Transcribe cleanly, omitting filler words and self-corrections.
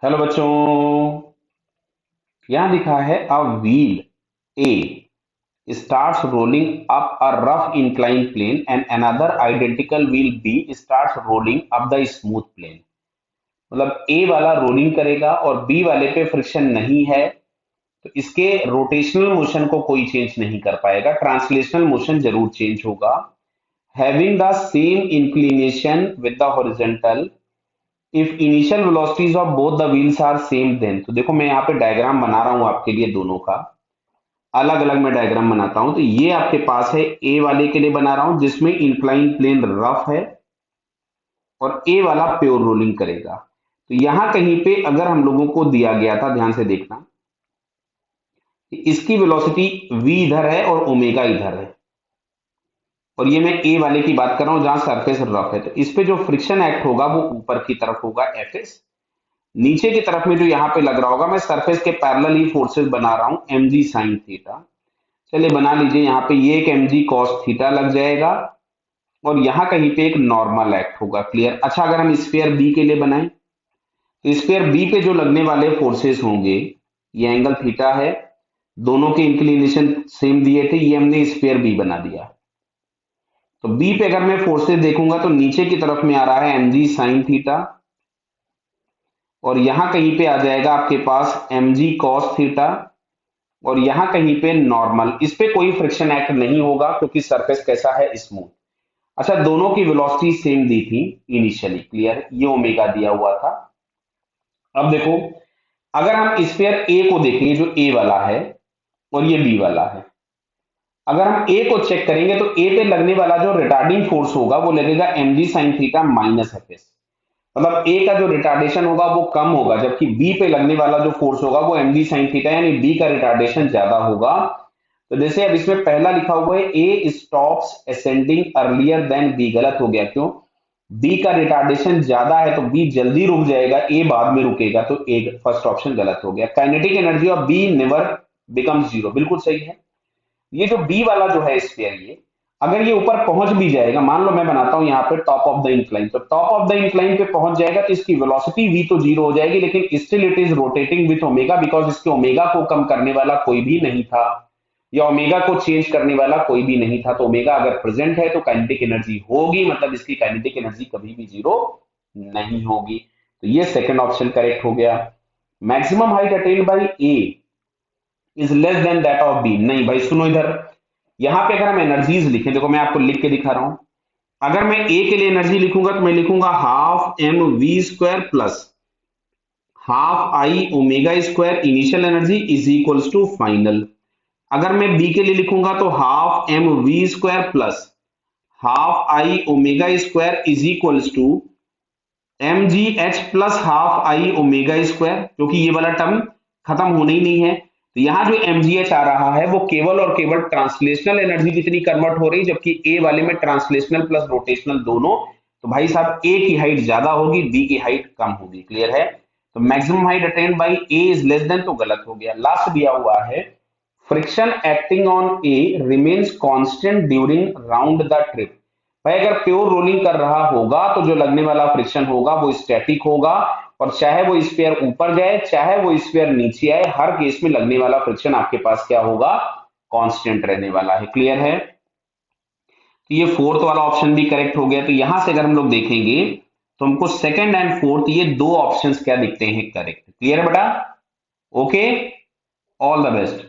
Hello बच्चों। यहां लिखा है a wheel A starts rolling up a rough inclined plane and another identical wheel B starts rolling up the smooth plane। मतलब ए वाला rolling करेगा और बी वाले पे फ्रिक्शन नहीं है, तो इसके रोटेशनल मोशन को कोई चेंज नहीं कर पाएगा, ट्रांसलेशनल मोशन जरूर चेंज होगा। Having the same inclination with the horizontal if initial velocities of both the wheels are same then. तो देखो मैं यहाँ पे डायग्राम बना रहा हूं आपके लिए, दोनों का अलग अलग मैं डायग्राम बनाता हूं। तो ये आपके पास है ए वाले के लिए बना रहा हूं जिसमें इंक्लाइन प्लेन रफ है और ए वाला प्योर रोलिंग करेगा। तो यहां कहीं पे अगर हम लोगों को दिया गया था, ध्यान से देखना, कि इसकी वेलोसिटी v इधर है और ओमेगा इधर है, और ये मैं ए वाले की बात कर रहा हूं जहां सरफेस रफ है, तो इस पे जो फ्रिक्शन एक्ट होगा वो ऊपर की तरफ होगा एफ, नीचे की तरफ में जो यहाँ पे लग रहा होगा, मैं सरफेस के पैरेलल ही फोर्सेस बना रहा हूं एम जी साइन थीटा। चलिए बना लीजिए, यहाँ पे ये एक एम जी कॉस थीटा लग जाएगा और यहाँ कहीं पे एक नॉर्मल एक्ट होगा। क्लियर। अच्छा, अगर हम स्फीयर बी के लिए बनाएं तो स्फीयर बी पे जो लगने वाले फोर्सेस होंगे, ये एंगल थीटा है, दोनों के इंक्लिनेशन सेम दिए थे, ये हमने स्फीयर बी बना दिया। तो बी पे अगर मैं फोर्सेस देखूंगा तो नीचे की तरफ में आ रहा है एम जी साइन थीटा और यहां कहीं पे आ जाएगा आपके पास एम जी कॉस थीटा और यहां कहीं पे नॉर्मल। इस पे कोई फ्रिक्शन एक्ट नहीं होगा क्योंकि सरफेस कैसा है, स्मूथ। अच्छा, दोनों की वेलोसिटी सेम दी थी इनिशियली। क्लियर। ये ओमेगा दिया हुआ था। अब देखो, अगर हम स्फीयर ए को देखेंगे जो ए वाला है और ये बी वाला है, अगर हम ए को चेक करेंगे तो ए पे लगने वाला जो रिटार्डिंग फोर्स होगा वो लगेगा M G sine theta minus F S. मतलब ए का जो रिटार्डेशन होगा वो कम होगा, जबकि बी पे लगने वाला जो फोर्स होगा वो एम जी साइन थीटा यानी बी का रिटार्डेशन ज्यादा होगा। तो जैसे अब इसमें पहला लिखा हुआ है A stops ascending earlier than B, गलत हो गया। क्यों? बी का रिटार्डेशन ज्यादा है तो बी जल्दी रुक जाएगा, ए बाद में रुकेगा, तो ए फर्स्ट ऑप्शन गलत हो गया। Kinetic energy of be never becomes zero, बिल्कुल सही है। ये जो बी वाला जो है स्फीयर, ये अगर ये ऊपर पहुंच भी जाएगा, मान लो मैं बनाता हूं यहाँ पे टॉप ऑफ द इंक्लाइन, तो टॉप ऑफ द इंक्लाइन पे पहुंच जाएगा तो इसकी वेलोसिटी v तो जीरो हो जाएगी, लेकिन still it is rotating with omega, because इसके ओमेगा को कम करने वाला कोई भी नहीं था या ओमेगा को चेंज करने वाला कोई भी नहीं था। तो ओमेगा अगर प्रेजेंट है तो काइनेटिक एनर्जी होगी, मतलब इसकी काइनेटिक एनर्जी कभी भी जीरो नहीं होगी। तो ये सेकंड ऑप्शन करेक्ट हो गया। Maximum height attained by A is less than that of B. नहीं भाई सुनो इधर, यहां पे अगर हम एनर्जीज लिखें, देखो मैं आपको लिख के दिखा रहा हूं। अगर मैं ए के लिए एनर्जी लिखूंगा तो मैं लिखूंगा half M V square plus half I omega square initial energy is equals to final. अगर मैं बी के लिए लिखूंगा तो half M V square plus half I omega square is equals to M G H plus half I omega square, क्योंकि ये वाला term खत्म होना ही नहीं है। तो यहाँ जो एम जी एच आ रहा है वो केवल और केवल ट्रांसलेशनल एनर्जी कितनी कन्वर्ट हो रही है, जबकि ए वाले में ट्रांसलेशनल प्लस रोटेशनल दोनों। तो भाई साहब ए की हाइट ज्यादा होगी, बी की हाइट कम होगी। क्लियर है। तो maximum height attained by A is less then, तो गलत हो गया। लास्ट दिया हुआ है friction acting on A remains constant during round the trip. भाई अगर प्योर रोलिंग कर रहा होगा तो जो लगने वाला फ्रिक्शन होगा वो स्टैटिक होगा, और चाहे वो स्फीयर ऊपर जाए चाहे वो स्फीयर नीचे आए, हर केस में लगने वाला फ्रिक्शन आपके पास क्या होगा, कांस्टेंट रहने वाला है। क्लियर है। तो ये फोर्थ वाला ऑप्शन भी करेक्ट हो गया। तो यहां से अगर हम लोग देखेंगे तो हमको सेकंड एंड फोर्थ ये दो ऑप्शंस क्या दिखते हैं, करेक्ट। क्लियर बेटा। Okay, all the best.